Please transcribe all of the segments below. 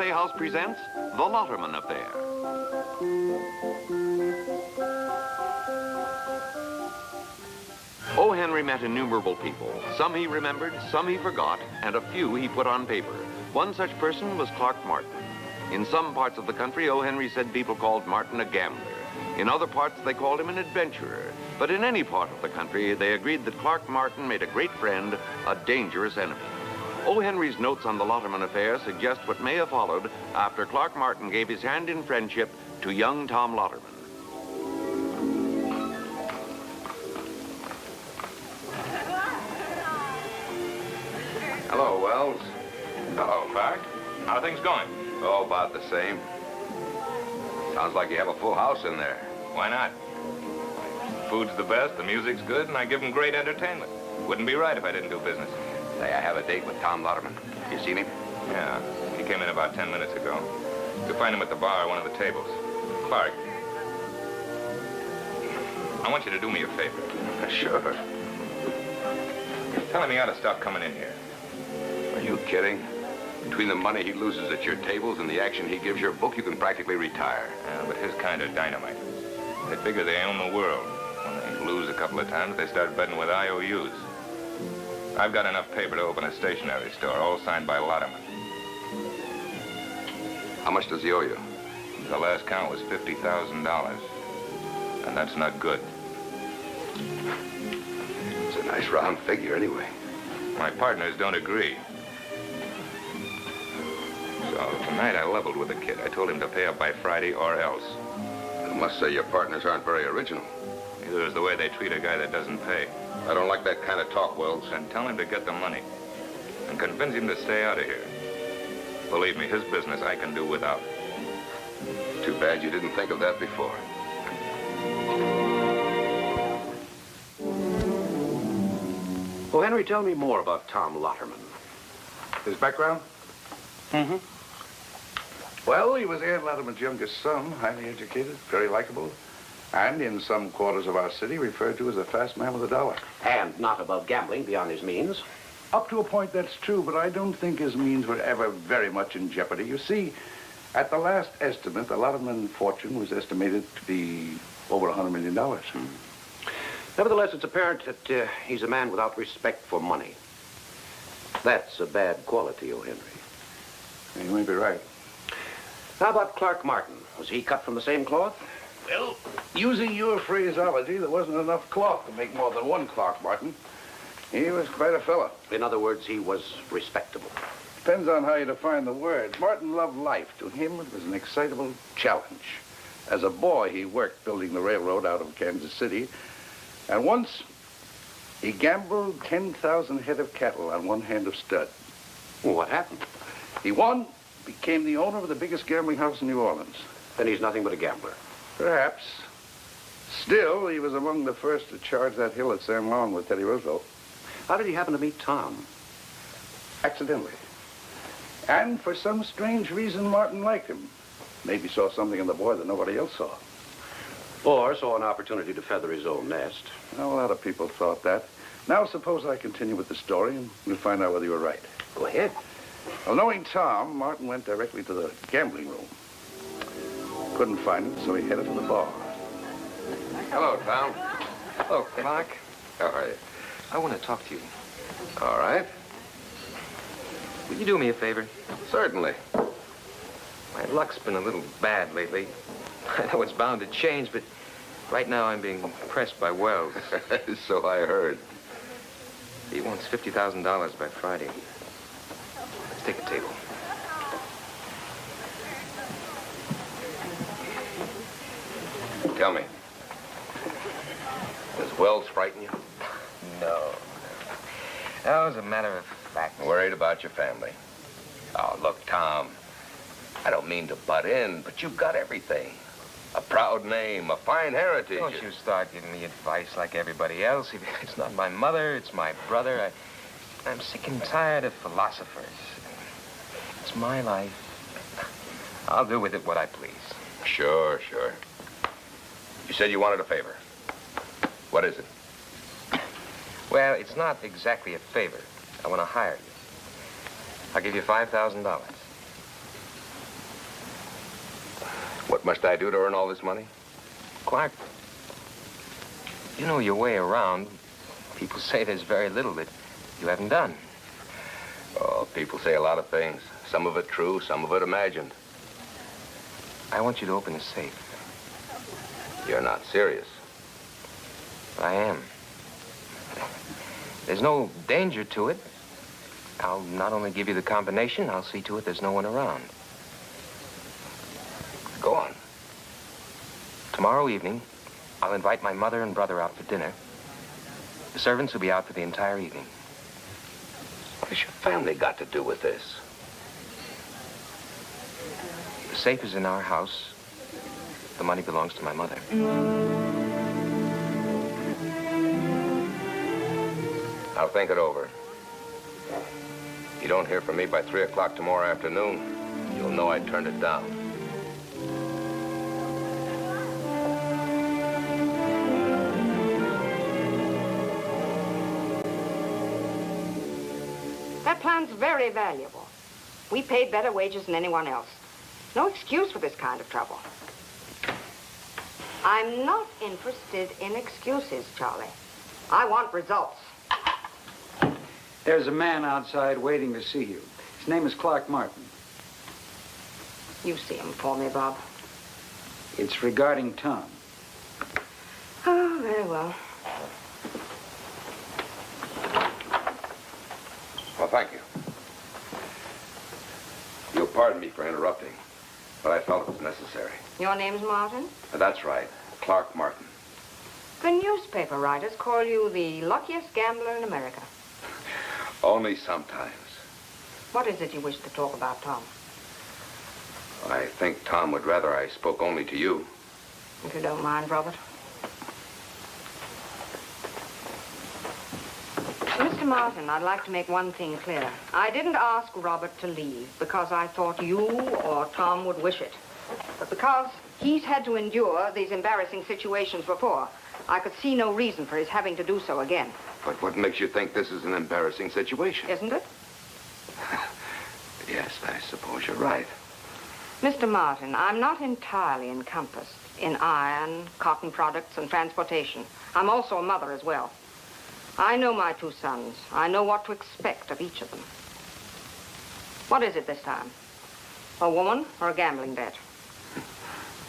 Playhouse presents The Lotterman Affair. O. Henry met innumerable people. Some he remembered, some he forgot, and a few he put on paper. One such person was Clark Martin. In some parts of the country, O. Henry said people called Martin a gambler. In other parts, they called him an adventurer. But in any part of the country, they agreed that Clark Martin made a great friend, a dangerous enemy. O. Henry's notes on the Lotterman affair suggest what may have followed after Clark Martin gave his hand in friendship to young Tom Lotterman. Hello, Wells. Hello, Clark. How are things going? Oh, about the same. Sounds like you have a full house in there. Why not? Food's the best, the music's good, and I give them great entertainment. Wouldn't be right if I didn't do business. Say, I have a date with Tom Lotterman. You seen him? Yeah, he came in about 10 minutes ago. You'll find him at the bar at one of the tables. Clark, I want you to do me a favor. Sure. Tell him he ought to stop coming in here. Are you kidding? Between the money he loses at your tables and the action he gives your book, you can practically retire. Yeah, but his kind of dynamite. They figure they own the world. When they lose a couple of times, they start betting with IOUs. I've got enough paper to open a stationery store, all signed by Lotterman. How much does he owe you? The last count was $50,000. And that's not good. It's a nice round figure anyway. My partners don't agree. So tonight I leveled with the kid. I told him to pay up by Friday or else. I must say your partners aren't very original. Neither is the way they treat a guy that doesn't pay. I don't like that kind of talk, Wells. Then tell him to get the money. And convince him to stay out of here. Believe me, his business I can do without. Too bad you didn't think of that before. Oh, Henry, tell me more about Tom Lotterman. His background? Mm-hmm. Well, he was Ann Lotterman's youngest son, highly educated, very likable, and in some quarters of our city referred to as a fast man with a dollar. And not above gambling beyond his means. Up to a point, that's true, but I don't think his means were ever very much in jeopardy. You see, at the last estimate, the Lotterman fortune was estimated to be over $100 million. Nevertheless, it's apparent that he's a man without respect for money. That's a bad quality, O. Henry. You may be right. How about Clark Martin? Was he cut from the same cloth? Well, using your phraseology, there wasn't enough cloth to make more than one Clark Martin. He was quite a fella. In other words, he was respectable. Depends on how you define the word. Martin loved life. To him, it was an excitable challenge. As a boy, he worked building the railroad out of Kansas City. And once, he gambled 10,000 head of cattle on one hand of stud. Well, what happened? He won, became the owner of the biggest gambling house in New Orleans. Then he's nothing but a gambler. Perhaps. Still, he was among the first to charge that hill at San Juan with Teddy Roosevelt. How did he happen to meet Tom? Accidentally. And for some strange reason, Martin liked him. Maybe saw something in the boy that nobody else saw. Or saw an opportunity to feather his own nest. Well, a lot of people thought that. Now, suppose I continue with the story, and we'll find out whether you were right. Go ahead. Well, knowing Tom, Martin went directly to the gambling room. Couldn't find him, so he headed for the bar. Hello, Tom. Hello, Clark. How are you? I want to talk to you. All right. Will you do me a favor? Certainly. My luck's been a little bad lately. I know it's bound to change, but right now I'm being pressed by Wells. So I heard. He wants $50,000 by Friday. Let's take a table. Tell me. Does Wells frighten you? No. That was a matter of fact. Worried about your family. Oh, look, Tom. I don't mean to butt in, but you've got everything. A proud name, a fine heritage. Don't you start giving me advice like everybody else. It's not my mother, it's my brother. I'm sick and tired of philosophers. It's my life. I'll do with it what I please. Sure, sure. You said you wanted a favor. What is it? Well, it's not exactly a favor. I want to hire you. I'll give you $5,000. What must I do to earn all this money? Clark, you know your way around. People say there's very little that you haven't done. Oh, people say a lot of things. Some of it true, some of it imagined. I want you to open the safe. You're not serious. I am. There's no danger to it. I'll not only give you the combination, I'll see to it there's no one around. Go on. Tomorrow evening, I'll invite my mother and brother out for dinner. The servants will be out for the entire evening. What has your family got to do with this? The safe is in our house. The money belongs to my mother. I'll think it over. If you don't hear from me by 3 o'clock tomorrow afternoon, you'll know I turned it down. That plan's very valuable. We paid better wages than anyone else. No excuse for this kind of trouble. I'm not interested in excuses, Charlie. I want results. There's a man outside waiting to see you. His name is Clark Martin. You see him for me, Bob. It's regarding Tom. Oh, very well. Well, thank you. You'll pardon me for interrupting, but I felt it was necessary. Your name's Martin? That's right, Clark Martin. The newspaper writers call you the luckiest gambler in America. Only sometimes. What is it you wish to talk about, Tom? I think Tom would rather I spoke only to you. If you don't mind, Robert. Mr. Martin, I'd like to make one thing clear. I didn't ask Robert to leave because I thought you or Tom would wish it, but because he's had to endure these embarrassing situations before. I could see no reason for his having to do so again. But what makes you think this is an embarrassing situation? Isn't it? Yes, I suppose you're right. Mr. Martin, I'm not entirely encompassed in iron, cotton products, and transportation. I'm also a mother as well. I know my 2 sons. I know what to expect of each of them. What is it this time? A woman or a gambling debt?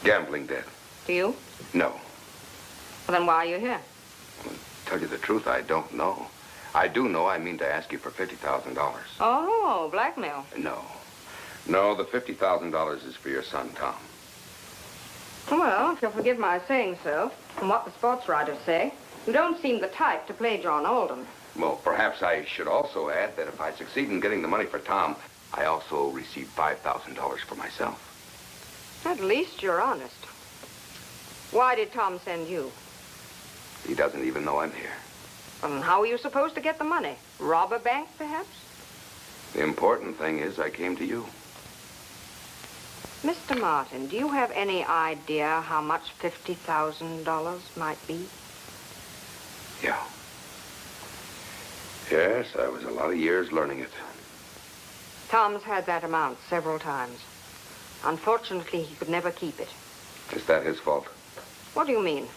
Gambling debt. Do you? No. Well, then why are you here? Well, tell you the truth, I don't know. I do know I mean to ask you for $50,000. Oh, blackmail. No. No, the $50,000 is for your son, Tom. Well, if you'll forgive my saying so, from what the sports writers say, you don't seem the type to play John Alden. Well, perhaps I should also add that if I succeed in getting the money for Tom, I also receive $5,000 for myself. At least you're honest. Why did Tom send you? He doesn't even know I'm here. And how are you supposed to get the money? Rob a bank, perhaps? The important thing is I came to you. Mr. Martin, do you have any idea how much $50,000 might be? Yeah. Yes, I was a lot of years learning it. Tom's had that amount several times. Unfortunately, he could never keep it. Is that his fault? What do you mean?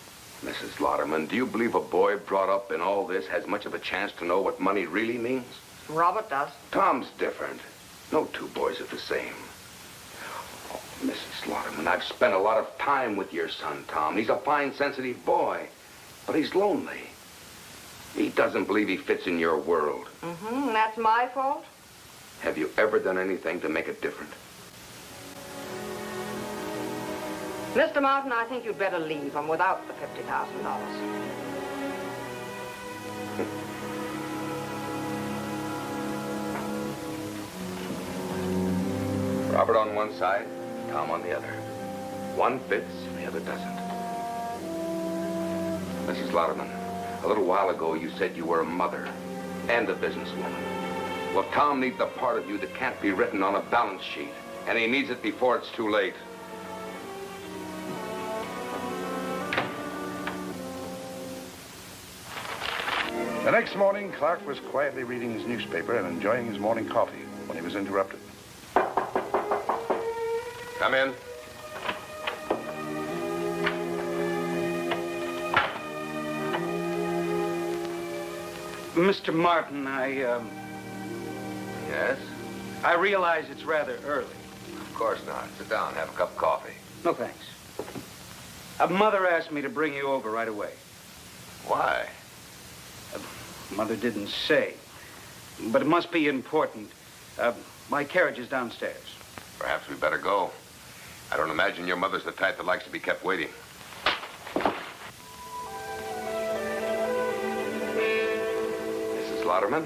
Mrs. Lotterman, do you believe a boy brought up in all this has much of a chance to know what money really means? Robert does. Tom's different. No 2 boys are the same. Oh, Mrs. Lotterman, I've spent a lot of time with your son, Tom. He's a fine, sensitive boy, but he's lonely. He doesn't believe he fits in your world. Mm-hmm. That's my fault? Have you ever done anything to make it different? Mr. Martin, I think you'd better leave him without the $50,000. Robert on one side, Tom on the other. One fits, the other doesn't. Mrs. Lotterman, a little while ago you said you were a mother and a businesswoman. Well, Tom needs the part of you that can't be written on a balance sheet, and he needs it before it's too late. The next morning, Clark was quietly reading his newspaper and enjoying his morning coffee when he was interrupted. Come in. Mr. Martin, Yes? I realize it's rather early. Of course not. Sit down, have a cup of coffee. No, thanks. Mother asked me to bring you over right away. Why? Mother didn't say, but it must be important. My carriage is downstairs. Perhaps we better go. I don't imagine your mother's the type that likes to be kept waiting. Mrs. Lotterman?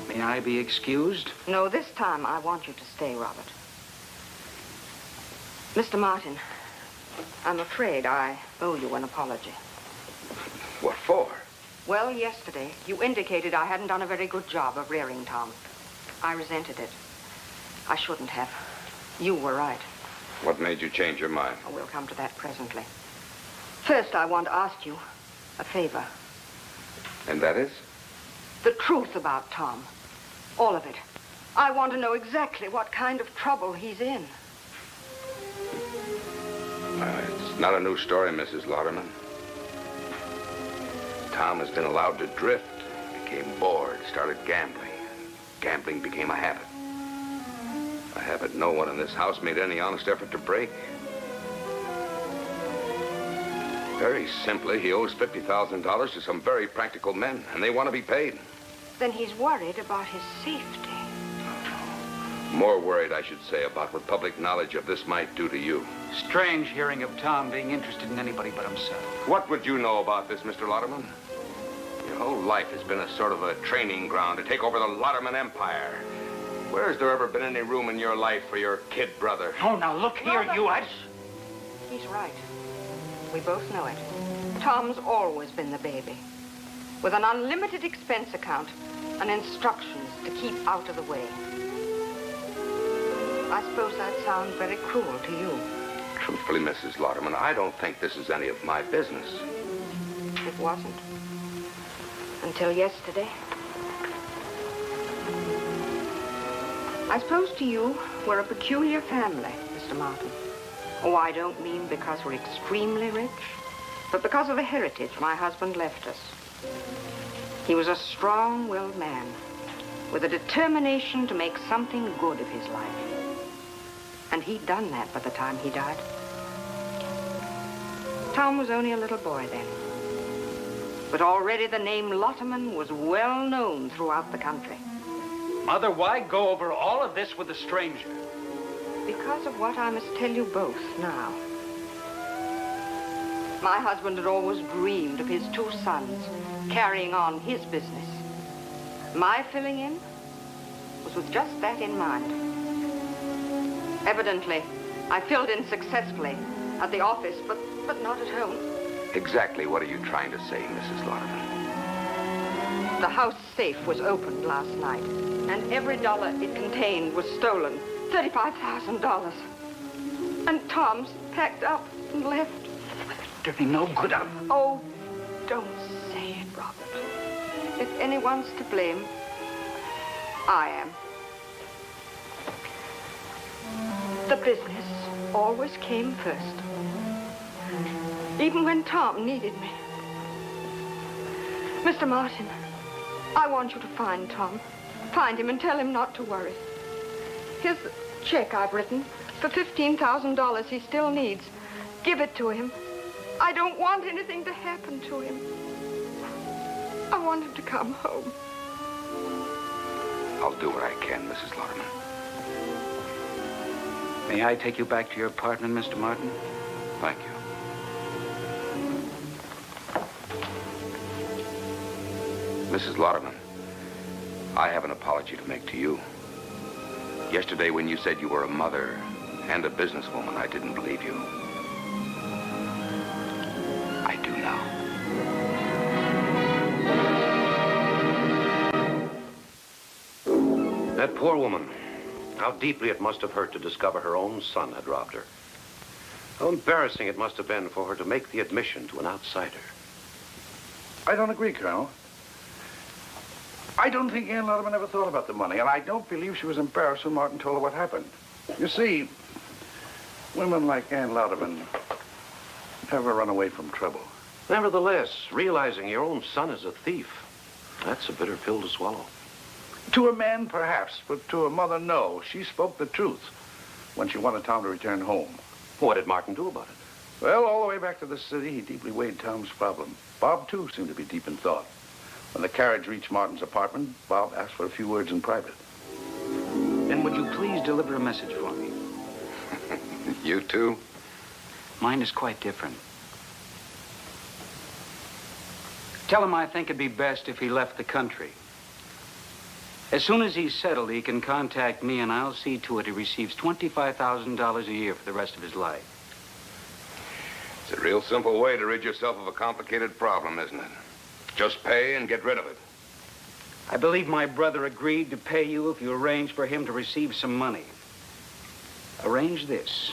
May I be excused? No, this time I want you to stay, Robert. Mr. Martin, I'm afraid I owe you an apology. What for? Well, yesterday, you indicated I hadn't done a very good job of rearing Tom. I resented it. I shouldn't have. You were right. What made you change your mind? We'll come to that presently. First, I want to ask you a favor. And that is? The truth about Tom. All of it. I want to know exactly what kind of trouble he's in. It's not a new story, Mrs. Lotterman. Tom has been allowed to drift, became bored, started gambling. Gambling became a habit. A habit no one in this house made any honest effort to break. Very simply, he owes $50,000 to some very practical men, and they want to be paid. Then he's worried about his safety. More worried, I should say, about what public knowledge of this might do to you. Strange hearing of Tom being interested in anybody but himself. What would you know about this, Mr. Lotterman? Your whole life has been a sort of a training ground to take over the Lotterman empire. Where's there ever been any room in your life for your kid brother? Oh, now look here, you... He's right. We both know it. Tom's always been the baby. With an unlimited expense account and instructions to keep out of the way. I suppose that sounds very cruel to you. Truthfully, Mrs. Lotterman, I don't think this is any of my business. It wasn't. Until yesterday. I suppose to you, we're a peculiar family, Mr. Martin. Oh, I don't mean because we're extremely rich, but because of the heritage my husband left us. He was a strong-willed man with a determination to make something good of his life. And he'd done that by the time he died. Tom was only a little boy then. But already the name Lotterman was well known throughout the country. Mother, why go over all of this with a stranger? Because of what I must tell you both now. My husband had always dreamed of his two sons carrying on his business. My filling in was with just that in mind. Evidently, I filled in successfully at the office, but not at home. Exactly what are you trying to say, Mrs. Lotterman? The house safe was opened last night, and every dollar it contained was stolen. $35,000. And Tom's packed up and left. There'd be no good out. Oh, don't say it, Robert. If anyone's to blame, I am. The business always came first. Even when Tom needed me. Mr. Martin, I want you to find Tom. Find him and tell him not to worry. Here's the check I've written for $15,000 he still needs. Give it to him. I don't want anything to happen to him. I want him to come home. I'll do what I can, Mrs. Lotterman. May I take you back to your apartment, Mr. Martin? Thank you. Mrs. Lotterman, I have an apology to make to you. Yesterday, when you said you were a mother and a businesswoman, I didn't believe you. I do now. That poor woman. How deeply it must have hurt to discover her own son had robbed her. How embarrassing it must have been for her to make the admission to an outsider. I don't agree, Colonel. I don't think Ann Lotterman ever thought about the money, and I don't believe she was embarrassed when Martin told her what happened. You see, women like Ann Lotterman never run away from trouble. Nevertheless, realizing your own son is a thief, That's a bitter pill to swallow. To a man, perhaps, but to a mother, no. She spoke the truth when she wanted Tom to return home. What did Martin do about it? Well, all the way back to the city, he deeply weighed Tom's problem. Bob, too, seemed to be deep in thought. When the carriage reached Martin's apartment, Bob asked for a few words in private. Then would you please deliver a message for me? You too? Mine is quite different. Tell him I think it'd be best if he left the country. As soon as he's settled, he can contact me, and I'll see to it he receives $25,000 a year for the rest of his life. It's a real simple way to rid yourself of a complicated problem, isn't it? Just pay and get rid of it. I believe my brother agreed to pay you if you arrange for him to receive some money. Arrange this,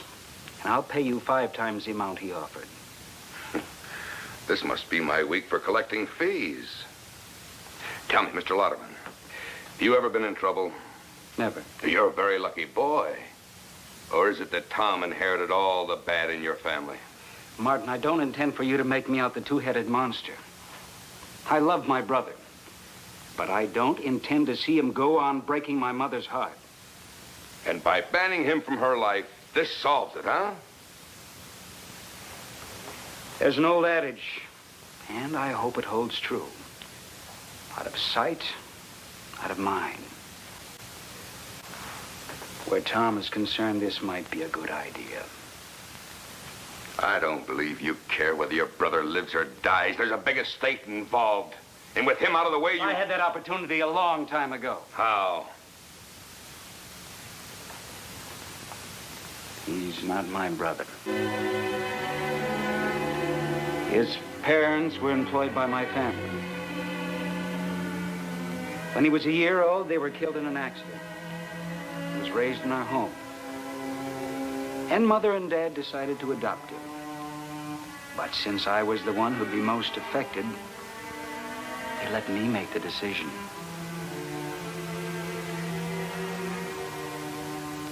and I'll pay you 5 times the amount he offered. This must be my week for collecting fees. Tell me, Mr. Lotterman, have you ever been in trouble? Never. You're a very lucky boy. Or is it that Tom inherited all the bad in your family? Martin, I don't intend for you to make me out the two-headed monster. I love my brother, but I don't intend to see him go on breaking my mother's heart. And by banning him from her life, this solves it, huh? There's an old adage, and I hope it holds true. Out of sight, out of mind. Where Tom is concerned, this might be a good idea. I don't believe you care whether your brother lives or dies. There's a big estate involved. And with him out of the way, you... I had that opportunity a long time ago. How? He's not my brother. His parents were employed by my family. When he was a year old, they were killed in an accident. He was raised in our home. And Mother and Dad decided to adopt him. But since I was the one who'd be most affected, they let me make the decision.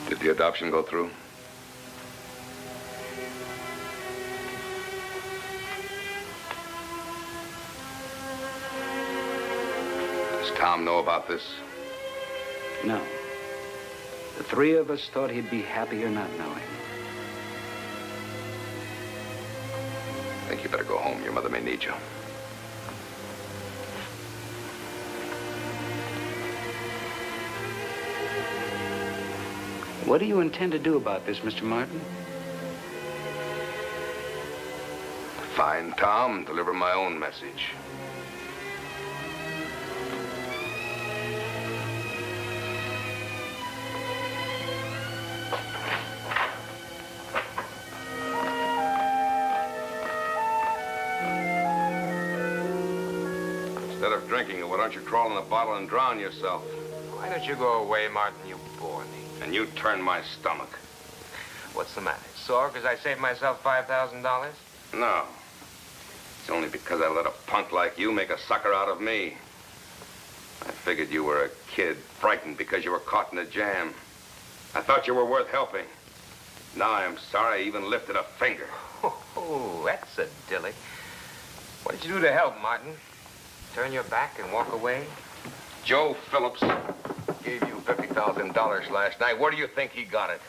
Did the adoption go through? Does Tom know about this? No. The 3 of us thought he'd be happier not knowing. I think you better go home. Your mother may need you. What do you intend to do about this, Mr. Martin? Find Tom and deliver my own message. Instead of drinking it, why don't you crawl in the bottle and drown yourself? Why don't you go away, Martin? You bore me. And you turn my stomach. What's the matter? Sore because I saved myself $5,000? No. It's only because I let a punk like you make a sucker out of me. I figured you were a kid, frightened because you were caught in a jam. I thought you were worth helping. Now I'm sorry I even lifted a finger. Oh, that's a dilly. What did you do to help, Martin? Turn your back and walk away? Joe Phillips gave you $50,000 last night. Where do you think he got it?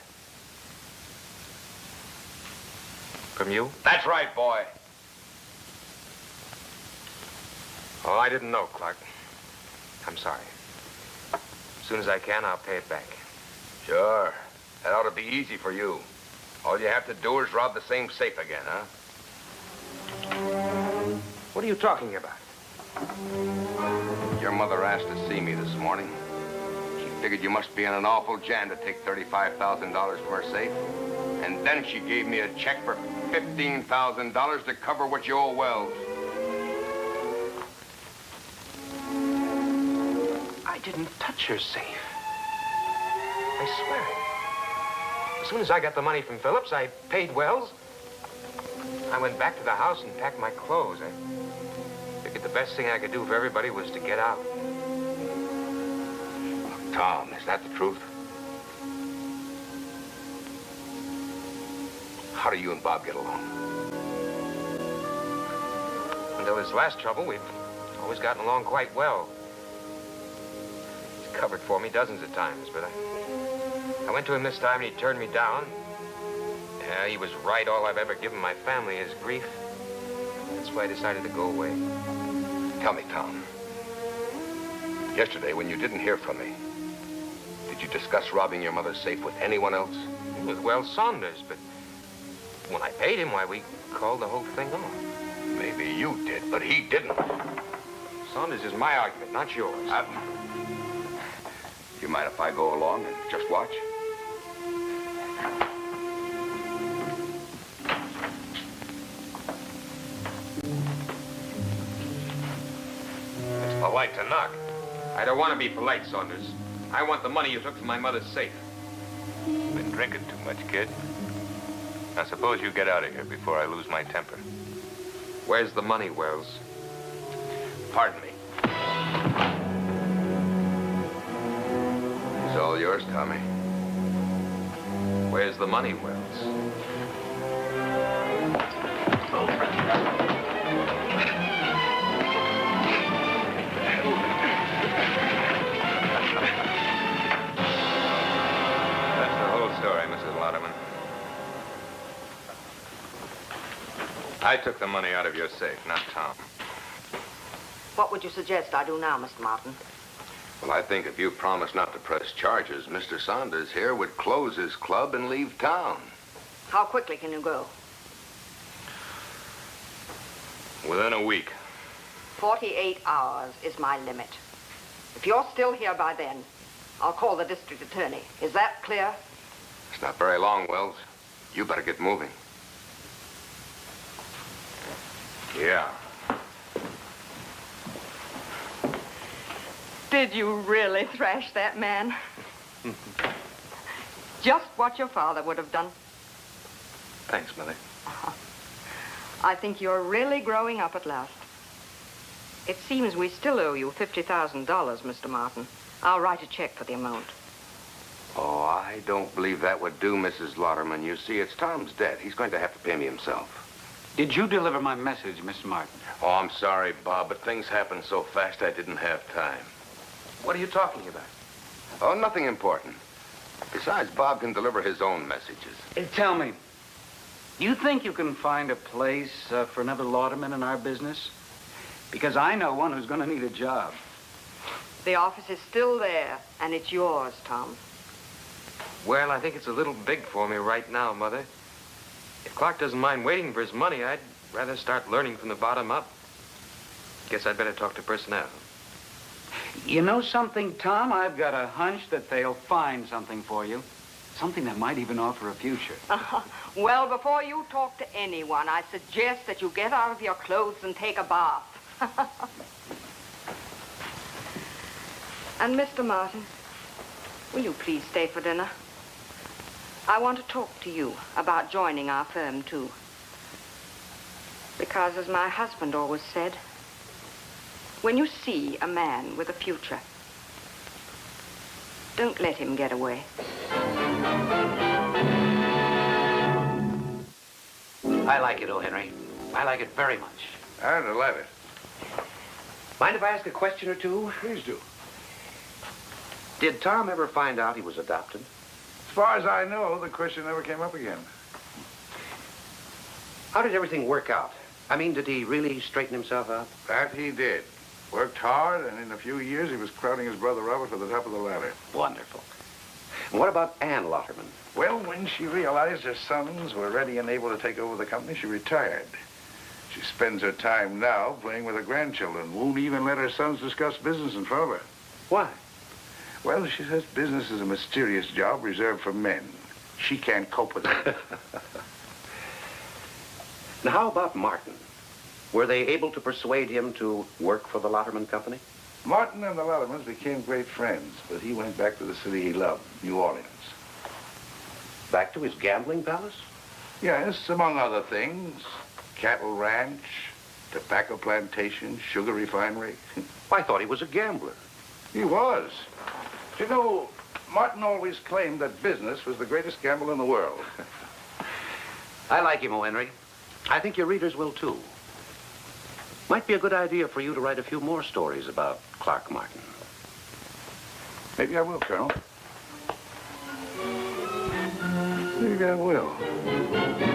From you? That's right, boy. Oh, I didn't know, Clark. I'm sorry. As soon as I can, I'll pay it back. Sure. That ought to be easy for you. All you have to do is rob the same safe again, huh? What are you talking about? Your mother asked to see me this morning. She figured you must be in an awful jam to take $35,000 from her safe. And then she gave me a check for $15,000 to cover what you owe Wells. I didn't touch her safe. I swear it. As soon as I got the money from Phillips, I paid Wells. I went back to the house and packed my clothes. I figured the best thing I could do for everybody was to get out. Tom, is that the truth? How do you and Bob get along? Until this last trouble, we've Always gotten along quite well. He's covered for me dozens of times, but I went to him this time and he turned me down. Yeah, he was right. All I've ever given my family is grief. That's why I decided to go away. Tell me, Tom. Yesterday, when you didn't hear from me, did you discuss robbing your mother's safe with anyone else? With Wells Saunders, but when I paid him, why, we called the whole thing off. Maybe you did, but he didn't. Saunders is my argument, not yours. You mind if I go along and just watch? It's polite to knock. I don't want to be polite, Saunders. I want the money you took from my mother's safe. You've been drinking too much, kid. Now, suppose you get out of here before I lose my temper. Where's the money, Wells? Pardon me. It's all yours, Tommy. Where's the money, Wells? That's the whole story, Mrs. Lotterman. I took the money out of your safe, not Tom. What would you suggest I do now, Mr. Martin? Well, I think if you promise not to press charges, Mr. Saunders here would close his club and leave town. How quickly can you go? Within a week. 48 hours is my limit. If you're still here by then, I'll call the district attorney. Is that clear? It's not very long, Wells. You better get moving. Yeah. Did you really thrash that man? Just what your father would have done. Thanks, Millie. I think you're really growing up at last. It seems we still owe you $50,000, Mr. Martin. I'll write a check for the amount. Oh, I don't believe that would do, Mrs. Lotterman. You see, it's Tom's debt. He's going to have to pay me himself. Did you deliver my message, Mr. Martin? Oh, I'm sorry, Bob, but things happened so fast I didn't have time. What are you talking about? Oh, nothing important. Besides, Bob can deliver his own messages. Tell me, do you think you can find a place for another Lotterman in our business? Because I know one who's going to need a job. The office is still there, and it's yours, Tom. Well, I think it's a little big for me right now, Mother. If Clark doesn't mind waiting for his money, I'd rather start learning from the bottom up. Guess I'd better talk to personnel. You know something, Tom? I've got a hunch that they'll find something for you. Something that might even offer a future. Well, before you talk to anyone, I suggest that you get out of your clothes and take a bath. And Mr. Martin, will you please stay for dinner? I want to talk to you about joining our firm, too. Because, as my husband always said, when you see a man with a future, don't let him get away. I like it, O. Henry. I like it very much. I'd love it. Mind if I ask a question or two? Please do. Did Tom ever find out he was adopted? As far as I know, the question never came up again. How did everything work out? I mean, did he really straighten himself out? That he did. Worked hard, and in a few years, he was crowding his brother Robert to the top of the ladder. Wonderful. And what about Ann Lotterman? Well, when she realized her sons were ready and able to take over the company, she retired. She spends her time now playing with her grandchildren. Won't even let her sons discuss business in front of her. Why? Well, she says business is a mysterious job reserved for men. She can't cope with it. Now, how about Martin? Were they able to persuade him to work for the Lotterman Company? Martin and the Lottermans became great friends, but he went back to the city he loved, New Orleans. Back to his gambling palace? Yes, among other things. Cattle ranch, tobacco plantation, sugar refinery. I thought he was a gambler. He was. You know, Martin always claimed that business was the greatest gamble in the world. I like him, O. Henry. I think your readers will, too. Might be a good idea for you to write a few more stories about Clark Martin. Maybe I will, Colonel. Maybe I will.